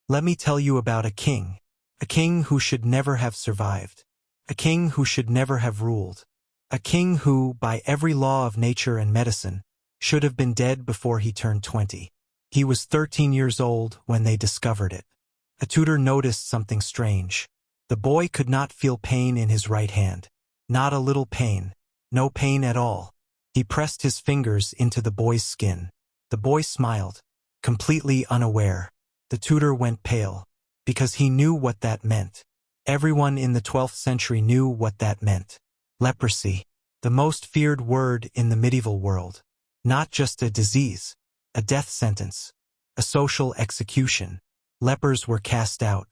Let me tell you about a king who should never have survived, a king who should never have ruled, a king who, by every law of nature and medicine, should have been dead before he turned 20. He was 13 years old when they discovered it. A tutor noticed something strange. The boy could not feel pain in his right hand. Not a little pain. No pain at all. He pressed his fingers into the boy's skin. The boy smiled, completely unaware. The tutor went pale, because he knew what that meant. Everyone in the 12th century knew what that meant. Leprosy, the most feared word in the medieval world. Not just a disease, a death sentence, a social execution. Lepers were cast out,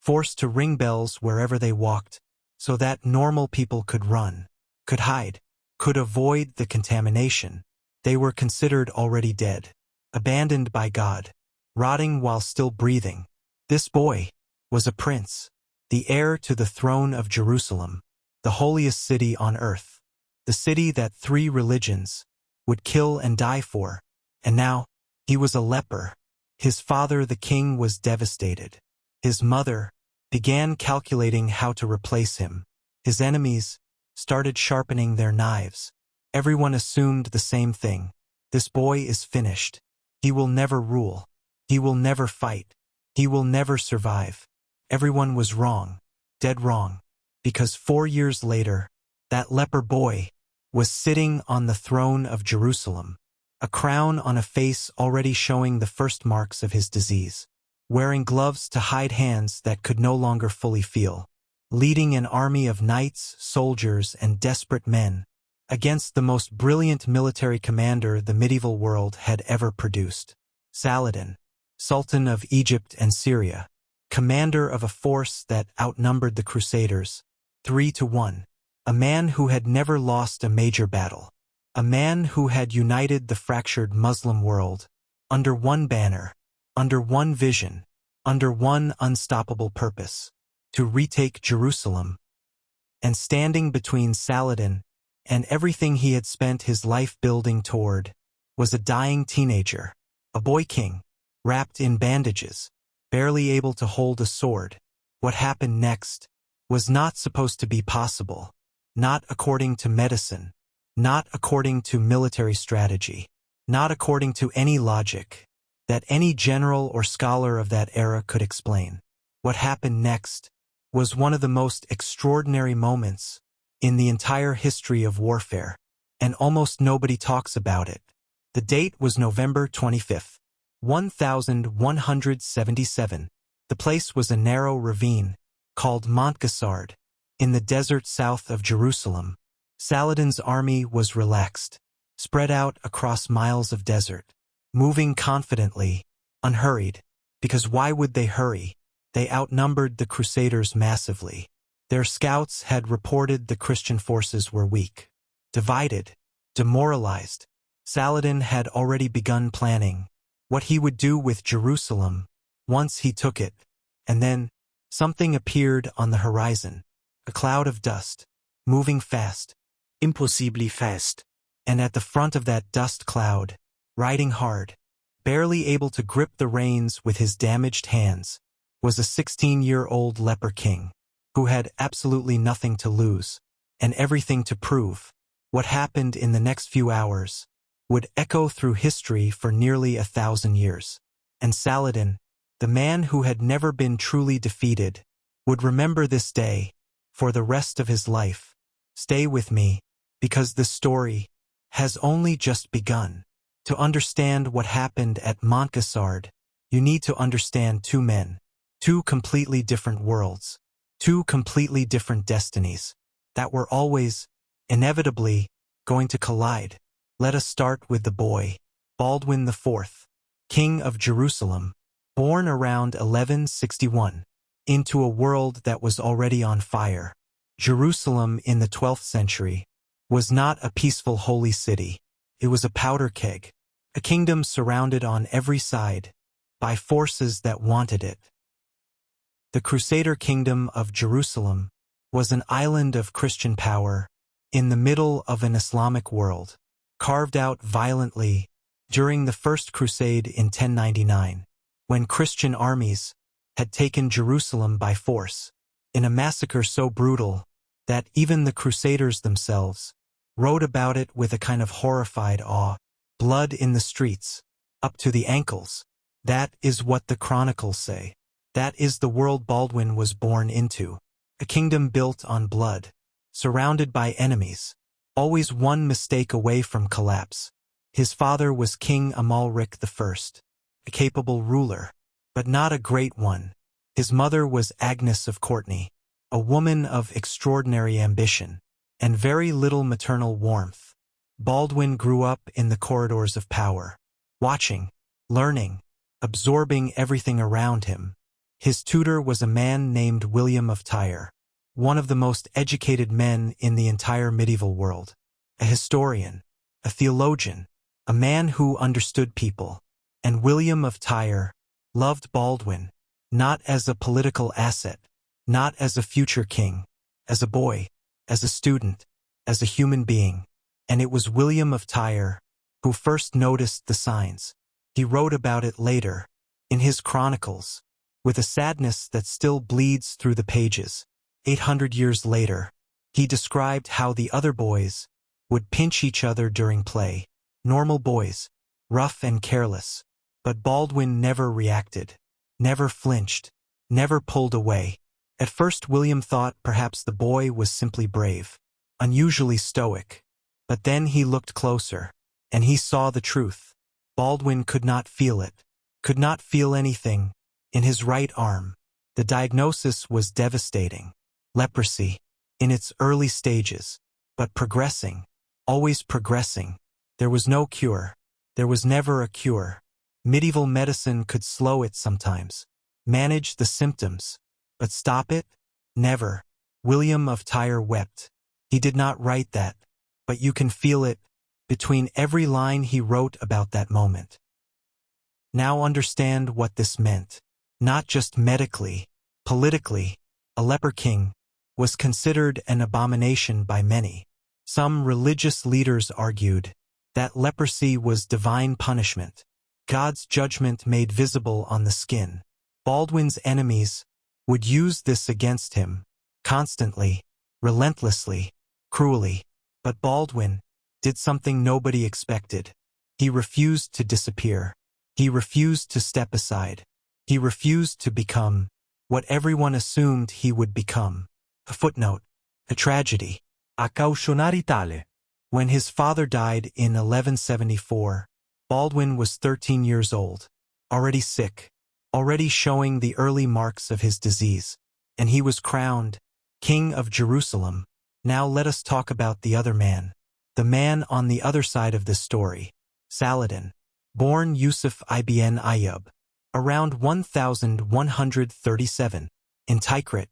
forced to ring bells wherever they walked, so that normal people could run, could hide, could avoid the contamination. They were considered already dead, abandoned by God, rotting while still breathing. This boy was a prince, the heir to the throne of Jerusalem, the holiest city on earth, the city that 3 religions would kill and die for. And now, he was a leper. His father, the king, was devastated. His mother began calculating how to replace him. His enemies started sharpening their knives. Everyone assumed the same thing. This boy is finished. He will never rule. He will never fight. He will never survive. Everyone was wrong, dead wrong, because 4 years later, that leper boy was sitting on the throne of Jerusalem, a crown on a face already showing the first marks of his disease, wearing gloves to hide hands that could no longer fully feel, leading an army of knights, soldiers, and desperate men against the most brilliant military commander the medieval world had ever produced. Saladin, Sultan of Egypt and Syria, commander of a force that outnumbered the Crusaders 3-1, a man who had never lost a major battle, a man who had united the fractured Muslim world under one banner, under one vision, under one unstoppable purpose, to retake Jerusalem. And standing between Saladin and everything he had spent his life building toward was a dying teenager, a boy king, wrapped in bandages, barely able to hold a sword. What happened next was not supposed to be possible, not according to medicine, not according to military strategy, not according to any logic that any general or scholar of that era could explain. What happened next was one of the most extraordinary moments in the entire history of warfare, and almost nobody talks about it. The date was November 25th, 1177. The place was a narrow ravine called Montgisard, in the desert south of Jerusalem. Saladin's army was relaxed, spread out across miles of desert, moving confidently, unhurried, because why would they hurry? They outnumbered the Crusaders massively. Their scouts had reported the Christian forces were weak, divided, demoralized. Saladin had already begun planning what he would do with Jerusalem once he took it, and then something appeared on the horizon, a cloud of dust, moving fast, impossibly fast. And at the front of that dust cloud, riding hard, barely able to grip the reins with his damaged hands, was a 16-year-old leper king, who had absolutely nothing to lose, and everything to prove. What happened in the next few hours would echo through history for nearly 1,000 years. And Saladin, the man who had never been truly defeated, would remember this day for the rest of his life. Stay with me, because this story has only just begun. To understand what happened at Montgisard, you need to understand 2 men, 2 completely different worlds, 2 completely different destinies that were always, inevitably, going to collide. Let us start with the boy, Baldwin IV, King of Jerusalem, born around 1161, into a world that was already on fire. Jerusalem in the 12th century was not a peaceful holy city. It was a powder keg, a kingdom surrounded on every side by forces that wanted it. The Crusader kingdom of Jerusalem was an island of Christian power in the middle of an Islamic world, carved out violently during the First Crusade in 1099, when Christian armies had taken Jerusalem by force, in a massacre so brutal that even the Crusaders themselves wrote about it with a kind of horrified awe. Blood in the streets, up to the ankles. That is what the chronicles say. That is the world Baldwin was born into. A kingdom built on blood, surrounded by enemies, always one mistake away from collapse. His father was King Amalric I, a capable ruler, but not a great one. His mother was Agnes of Courtenay, a woman of extraordinary ambition, and very little maternal warmth. Baldwin grew up in the corridors of power, watching, learning, absorbing everything around him. His tutor was a man named William of Tyre, one of the most educated men in the entire medieval world, a historian, a theologian, a man who understood people. And William of Tyre loved Baldwin, not as a political asset, not as a future king, as a boy, as a student, as a human being. And it was William of Tyre who first noticed the signs. He wrote about it later, in his chronicles, with a sadness that still bleeds through the pages. 800 years later, he described how the other boys would pinch each other during play. Normal boys, rough and careless. But Baldwin never reacted, never flinched, never pulled away. At first William thought perhaps the boy was simply brave, unusually stoic. But then he looked closer, and he saw the truth. Baldwin could not feel it, could not feel anything. In his right arm, the diagnosis was devastating. Leprosy, in its early stages, but progressing, always progressing. There was no cure. There was never a cure. Medieval medicine could slow it sometimes, manage the symptoms, but stop it? Never. William of Tyre wept. He did not write that, but you can feel it between every line he wrote about that moment. Now understand what this meant. Not just medically, politically. A leper king was considered an abomination by many. Some religious leaders argued that leprosy was divine punishment, God's judgment made visible on the skin. Baldwin's enemies would use this against him, constantly, relentlessly, cruelly. But Baldwin did something nobody expected. He refused to disappear. He refused to step aside. He refused to become what everyone assumed he would become. A footnote, a tragedy. A cautionare tale. When his father died in 1174, Baldwin was 13 years old, already sick, already showing the early marks of his disease, and he was crowned King of Jerusalem. Now let us talk about the other man, the man on the other side of this story, Saladin, born Yusuf ibn Ayyub, around 1137, in Tikrit,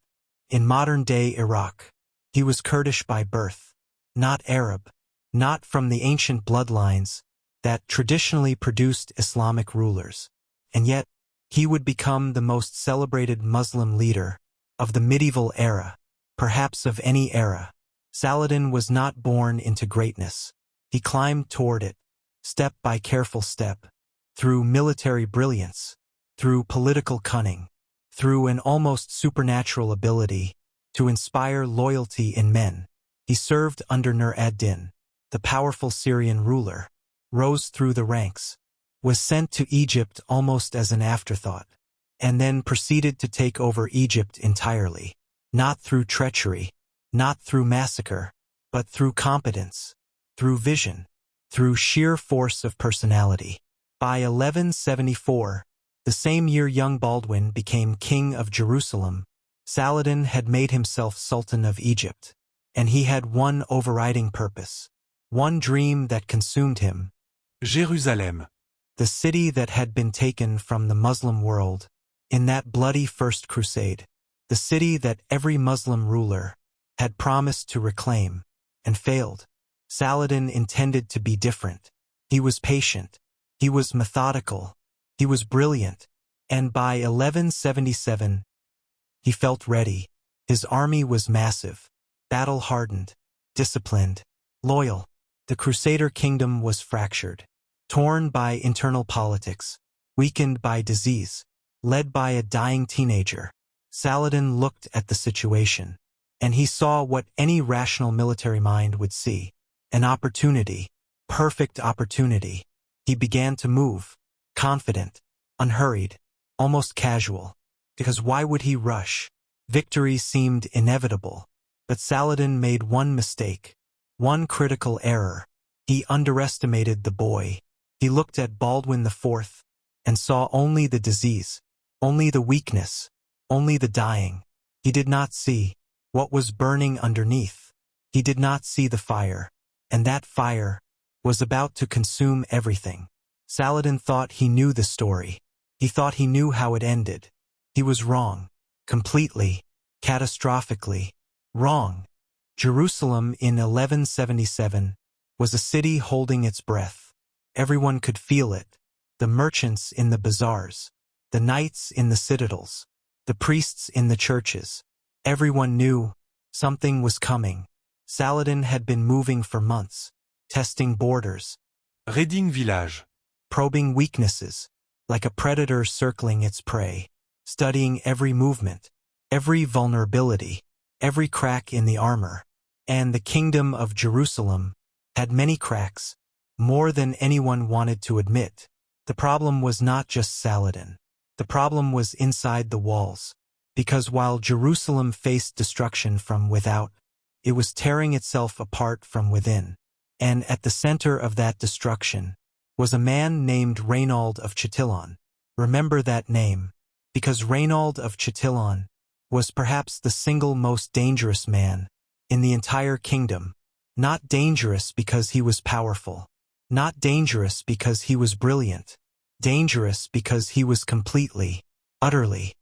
in modern-day Iraq. He was Kurdish by birth, not Arab, not from the ancient bloodlines that traditionally produced Islamic rulers. And yet, he would become the most celebrated Muslim leader of the medieval era, perhaps of any era. Saladin was not born into greatness. He climbed toward it, step by careful step, through military brilliance, through political cunning, through an almost supernatural ability to inspire loyalty in men. He served under Nur ad-Din, the powerful Syrian ruler, rose through the ranks, was sent to Egypt almost as an afterthought, and then proceeded to take over Egypt entirely, not through treachery, not through massacre, but through competence, through vision, through sheer force of personality. By 1174, the same year young Baldwin became King of Jerusalem, Saladin had made himself Sultan of Egypt, and he had one overriding purpose, one dream that consumed him. Jerusalem, the city that had been taken from the Muslim world in that bloody First Crusade, the city that every Muslim ruler had promised to reclaim, and failed. Saladin intended to be different. He was patient. He was methodical. He was brilliant. And by 1177, he felt ready. His army was massive, battle-hardened, disciplined, loyal. The Crusader kingdom was fractured, torn by internal politics, weakened by disease, led by a dying teenager. Saladin looked at the situation, and he saw what any rational military mind would see. An opportunity. Perfect opportunity. He began to move, confident, unhurried, almost casual. Because why would he rush? Victory seemed inevitable. But Saladin made one mistake, one critical error. He underestimated the boy. He looked at Baldwin IV and saw only the disease, only the weakness, only the dying. He did not see what was burning underneath. He did not see the fire, and that fire was about to consume everything. Saladin thought he knew the story. He thought he knew how it ended. He was wrong. Completely, catastrophically, wrong. Jerusalem in 1177 was a city holding its breath. Everyone could feel it. The merchants in the bazaars, the knights in the citadels, the priests in the churches. Everyone knew something was coming. Saladin had been moving for months, testing borders, Reading village. probing weaknesses, like a predator circling its prey, studying every movement, every vulnerability, every crack in the armor. And the kingdom of Jerusalem had many cracks, more than anyone wanted to admit. The problem was not just Saladin. The problem was inside the walls, because while Jerusalem faced destruction from without, it was tearing itself apart from within. And at the center of that destruction was a man named Reynaud of Chatillon. Remember that name, because Reynaud of Chatillon was perhaps the single most dangerous man in the entire kingdom. Not dangerous because he was powerful, not dangerous because he was brilliant, dangerous because he was completely, utterly,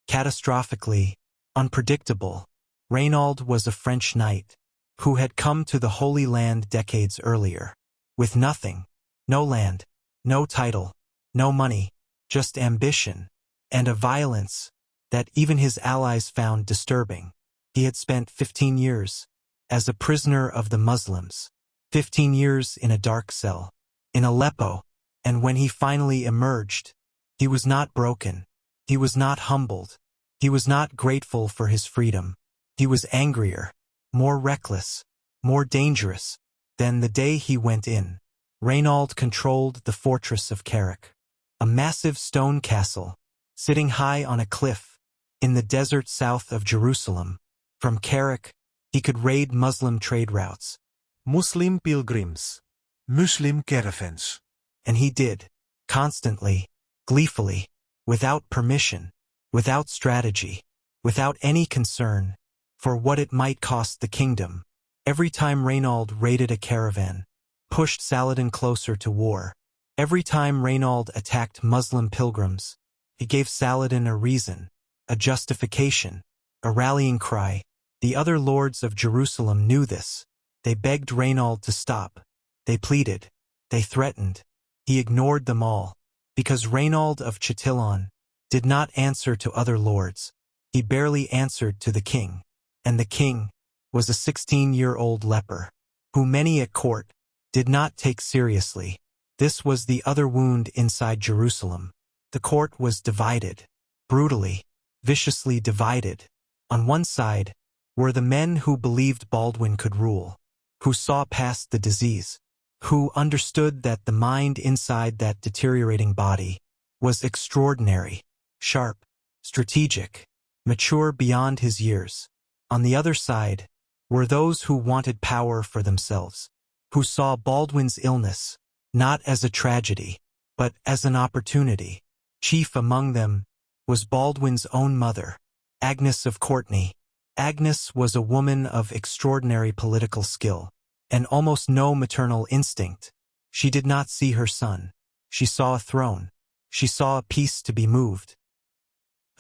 catastrophically unpredictable. Reynaud was a French knight who had come to the Holy Land decades earlier, with nothing, no land, no title, no money, just ambition, and a violence that even his allies found disturbing. He had spent 15 years as a prisoner of the Muslims, 15 years in a dark cell, in Aleppo, and when he finally emerged, he was not broken, he was not humbled, he was not grateful for his freedom. He was angrier, more reckless, more dangerous than the day he went in. Reynaud controlled the fortress of Carrick, a massive stone castle sitting high on a cliff in the desert south of Jerusalem. From Carrick, he could raid Muslim trade routes, Muslim pilgrims. Muslim caravans. and he did, constantly, gleefully, without permission, without strategy, without any concern for what it might cost the kingdom. Every time Reynaud raided a caravan, pushed Saladin closer to war. Every time Reynaud attacked Muslim pilgrims, he gave Saladin a reason, a justification, a rallying cry. The other lords of Jerusalem knew this. They begged Reynaud to stop. They pleaded. They threatened. He ignored them all, because Reynaud of Chatillon did not answer to other lords. He barely answered to the king. And the king was a 16-year-old leper, who many at court did not take seriously. This was the other wound inside Jerusalem. The court was divided, brutally, viciously divided. On one side were the men who believed Baldwin could rule, who saw past the disease, who understood that the mind inside that deteriorating body was extraordinary, sharp, strategic, mature beyond his years. On the other side were those who wanted power for themselves, who saw Baldwin's illness not as a tragedy, but as an opportunity. Chief among them was Baldwin's own mother, Agnes of Courtenay. Agnes was a woman of extraordinary political skill and almost no maternal instinct. She did not see her son. She saw a throne. She saw a piece to be moved,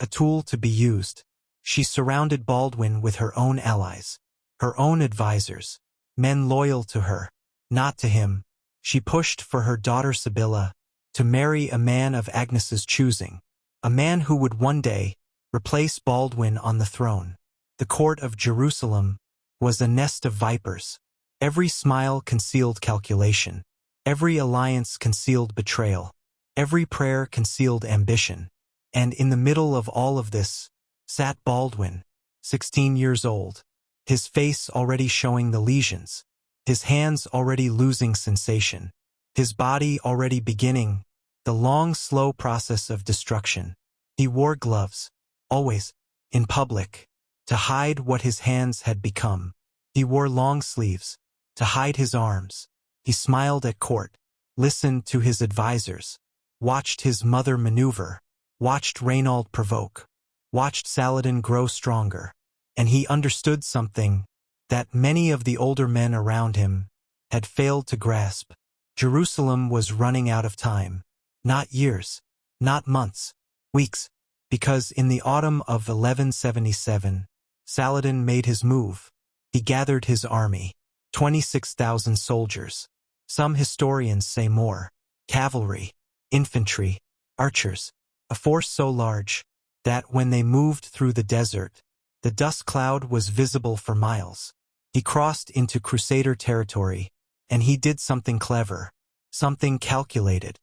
a tool to be used. She surrounded Baldwin with her own allies, her own advisors, men loyal to her, not to him. She pushed for her daughter Sibylla to marry a man of Agnes's choosing, a man who would one day replace Baldwin on the throne. The court of Jerusalem was a nest of vipers. Every smile concealed calculation. Every alliance concealed betrayal. Every prayer concealed ambition. And in the middle of all of this sat Baldwin, 16 years old, his face already showing the lesions, his hands already losing sensation, his body already beginning the long, slow process of destruction. He wore gloves, always, in public, to hide what his hands had become. He wore long sleeves, to hide his arms. He smiled at court, listened to his advisors, watched his mother maneuver, watched Reynald provoke, watched Saladin grow stronger, and he understood something that many of the older men around him had failed to grasp. Jerusalem was running out of time. Not years, not months, weeks, because in the autumn of 1177, Saladin made his move. He gathered his army, 26,000 soldiers. Some historians say more. Cavalry, infantry, archers, a force so large that when they moved through the desert, the dust cloud was visible for miles. He crossed into Crusader territory, and he did something clever, something calculated.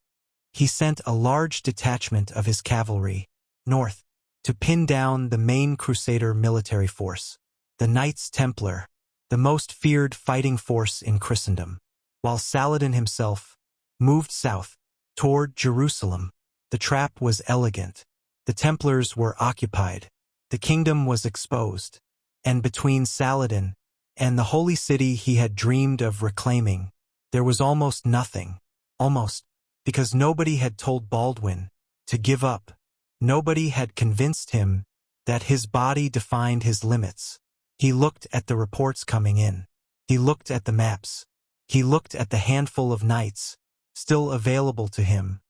He sent a large detachment of his cavalry north to pin down the main Crusader military force, the Knights Templar, the most feared fighting force in Christendom, while Saladin himself moved south toward Jerusalem. The trap was elegant. The Templars were occupied. The kingdom was exposed. And between Saladin and the holy city he had dreamed of reclaiming, there was almost nothing. Almost. Because nobody had told Baldwin to give up. Nobody had convinced him that his body defined his limits. He looked at the reports coming in. He looked at the maps. He looked at the handful of knights still available to him.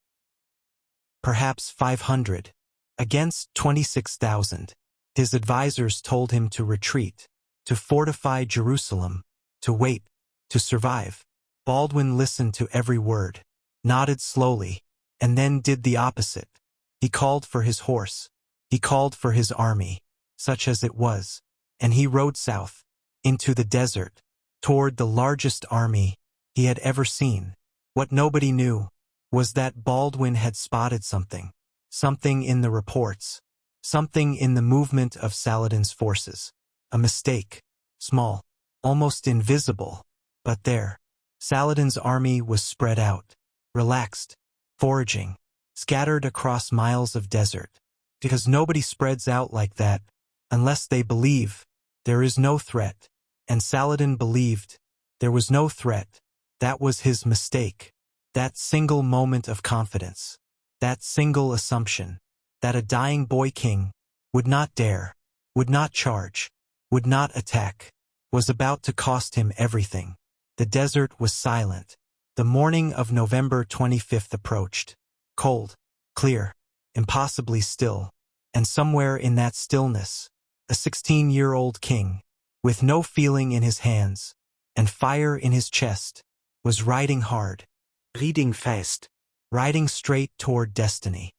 Perhaps 500 against 26,000. His advisors told him to retreat, to fortify Jerusalem, to wait, to survive. Baldwin listened to every word, nodded slowly, and then did the opposite. He called for his horse. He called for his army, such as it was, and he rode south, into the desert, toward the largest army he had ever seen. What nobody knew was that Baldwin had spotted something, something in the reports, something in the movement of Saladin's forces. A mistake, small, almost invisible, but there. Saladin's army was spread out, relaxed, foraging, scattered across miles of desert. Because nobody spreads out like that unless they believe there is no threat. And Saladin believed there was no threat. That was his mistake. That single moment of confidence. That single assumption that a dying boy king would not dare, would not charge, would not attack, was about to cost him everything. The desert was silent. The morning of November 25th approached. Cold, clear, impossibly still. And somewhere in that stillness, a 16-year-old king, with no feeling in his hands and fire in his chest, was riding hard, reading fast, riding straight toward destiny.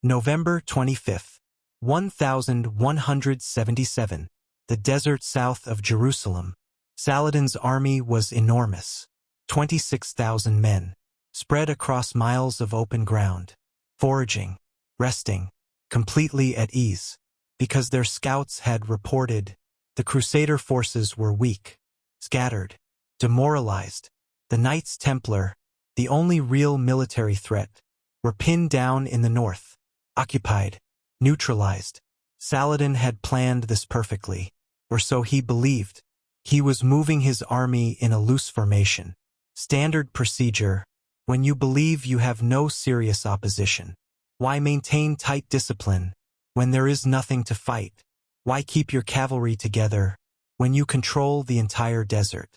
November 25th, 1177. The desert south of Jerusalem. Saladin's army was enormous. 26,000 men, spread across miles of open ground, foraging, resting, completely at ease, because their scouts had reported the Crusader forces were weak, scattered, demoralized. The Knights Templar, the only real military threat, were pinned down in the north, occupied, neutralized. Saladin had planned this perfectly, or so he believed. He was moving his army in a loose formation. Standard procedure. When you believe you have no serious opposition, why maintain tight discipline when there is nothing to fight? Why keep your cavalry together when you control the entire desert?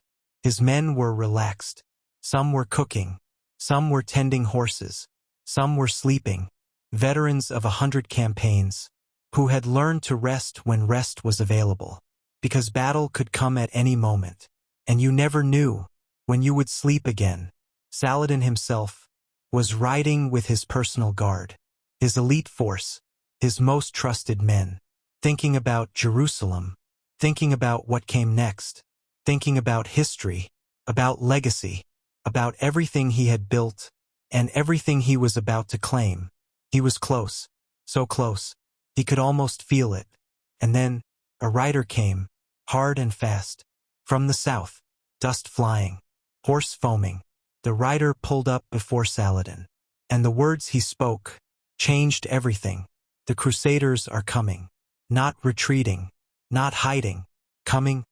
His men were relaxed. Some were cooking. Some were tending horses. Some were sleeping. Veterans of 100 campaigns, who had learned to rest when rest was available, because battle could come at any moment, and you never knew when you would sleep again. Saladin himself was riding with his personal guard, his elite force, his most trusted men, thinking about Jerusalem, thinking about what came next, thinking about history, about legacy, about everything he had built and everything he was about to claim. He was close, so close, he could almost feel it. And then, a rider came, hard and fast, from the south, dust flying, horse foaming. The rider pulled up before Saladin, and the words he spoke changed everything. The Crusaders are coming, not retreating, not hiding, coming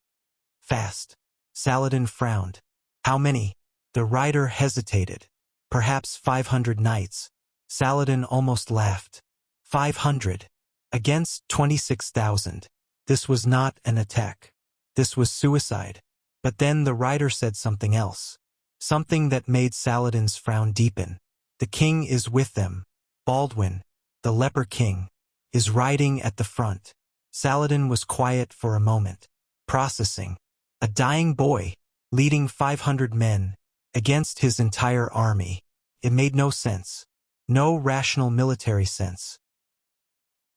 fast. Saladin frowned. How many? The rider hesitated. Perhaps 500 knights. Saladin almost laughed. 500. Against 26,000. This was not an attack. This was suicide. But then the rider said something else. Something that made Saladin's frown deepen. The king is with them. Baldwin, the leper king, is riding at the front. Saladin was quiet for a moment, processing. A dying boy, leading 500 men, against his entire army. It made no sense. No rational military sense.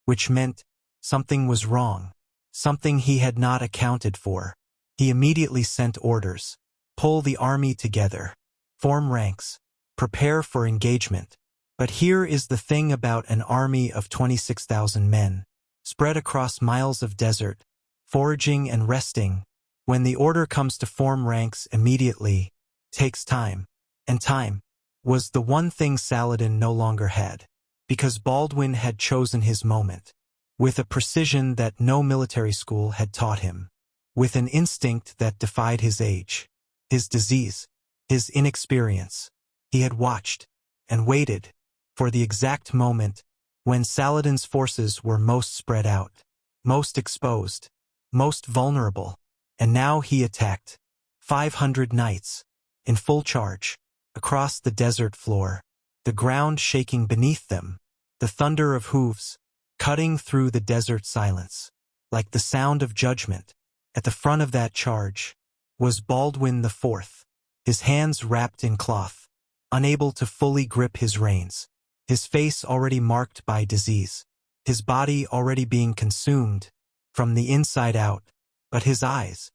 Which meant something was wrong. Something he had not accounted for. He immediately sent orders. Pull the army together. Form ranks. Prepare for engagement. But here is the thing about an army of 26,000 men, spread across miles of desert, foraging and resting. When the order comes to form ranks immediately, takes time. And time was the one thing Saladin no longer had, because Baldwin had chosen his moment, with a precision that no military school had taught him, with an instinct that defied his age, his disease, his inexperience. He had watched and waited for the exact moment when Saladin's forces were most spread out, most exposed, most vulnerable. And now he attacked. 500 knights, in full charge, across the desert floor, the ground shaking beneath them, the thunder of hooves, cutting through the desert silence, like the sound of judgment. At the front of that charge was Baldwin IV, his hands wrapped in cloth, unable to fully grip his reins, his face already marked by disease, his body already being consumed from the inside out. But his eyes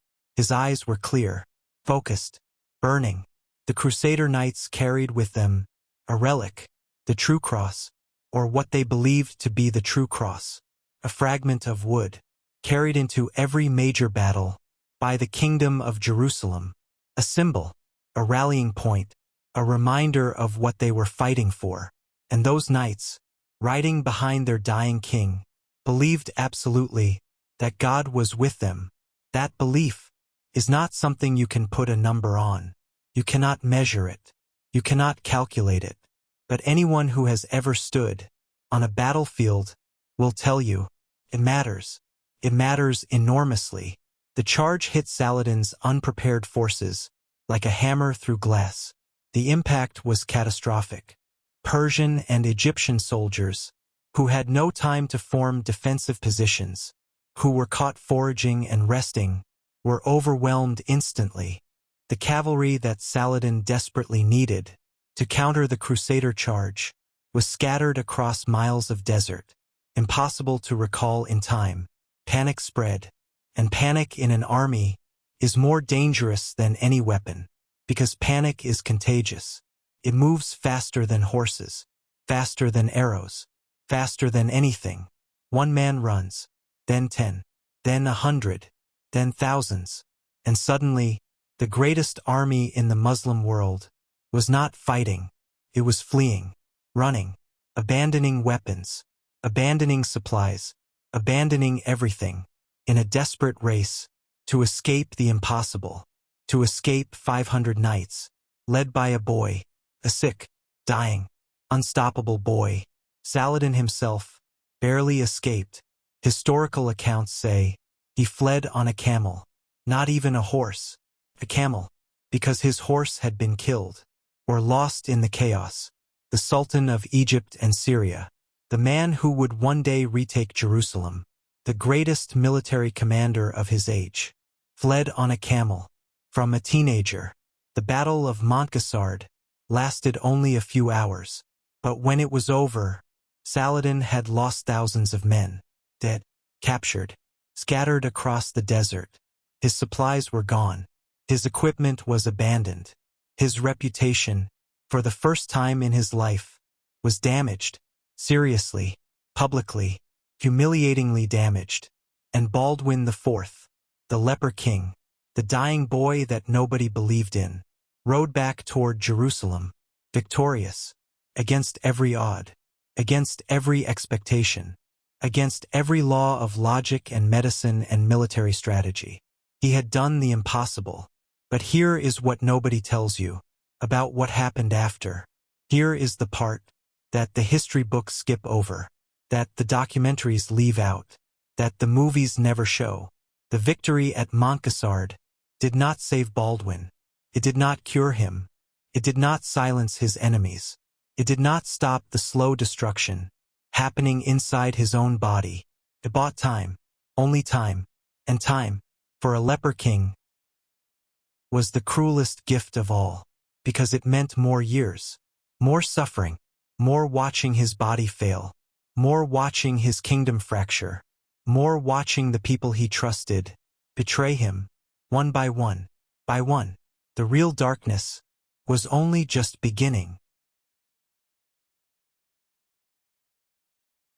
were clear, focused, burning. The Crusader knights carried with them a relic, the true cross, or what they believed to be the true cross, a fragment of wood, carried into every major battle by the kingdom of Jerusalem, a symbol, a rallying point, a reminder of what they were fighting for. And those knights, riding behind their dying king, believed absolutely that God was with them. That belief is not something you can put a number on. You cannot measure it. You cannot calculate it. But anyone who has ever stood on a battlefield will tell you, it matters. It matters enormously. The charge hit Saladin's unprepared forces like a hammer through glass. The impact was catastrophic. Persian and Egyptian soldiers, who had no time to form defensive positions, who were caught foraging and resting, were overwhelmed instantly. The cavalry that Saladin desperately needed to counter the Crusader charge was scattered across miles of desert, impossible to recall in time. Panic spread, and panic in an army is more dangerous than any weapon, because panic is contagious. It moves faster than horses, faster than arrows, faster than anything. One man runs, then 10, then 100, then thousands, and suddenly, the greatest army in the Muslim world was not fighting, it was fleeing, running, abandoning weapons, abandoning supplies, abandoning everything, in a desperate race, to escape the impossible, to escape 500 knights, led by a boy, a sick, dying, unstoppable boy. Saladin himself barely escaped. Historical accounts say he fled on a camel, not even a horse, a camel, because his horse had been killed, or lost in the chaos. The Sultan of Egypt and Syria, the man who would one day retake Jerusalem, the greatest military commander of his age, fled on a camel, from a teenager. The Battle of Montgisard lasted only a few hours, but when it was over, Saladin had lost thousands of men, dead, captured, scattered across the desert. His supplies were gone. His equipment was abandoned. His reputation, for the first time in his life, was damaged, seriously, publicly, humiliatingly damaged. And Baldwin IV, the leper king, the dying boy that nobody believed in, rode back toward Jerusalem, victorious, against every odd, against every expectation, against every law of logic and medicine and military strategy. He had done the impossible. But here is what nobody tells you about what happened after. Here is the part that the history books skip over, that the documentaries leave out, that the movies never show. The victory at Montgisard did not save Baldwin. It did not cure him. It did not silence his enemies. It did not stop the slow destruction happening inside his own body. It bought time, only time, and time, for a leper king, was the cruelest gift of all, because it meant more years, more suffering, more watching his body fail, more watching his kingdom fracture, more watching the people he trusted betray him, one by one, by one. The real darkness was only just beginning.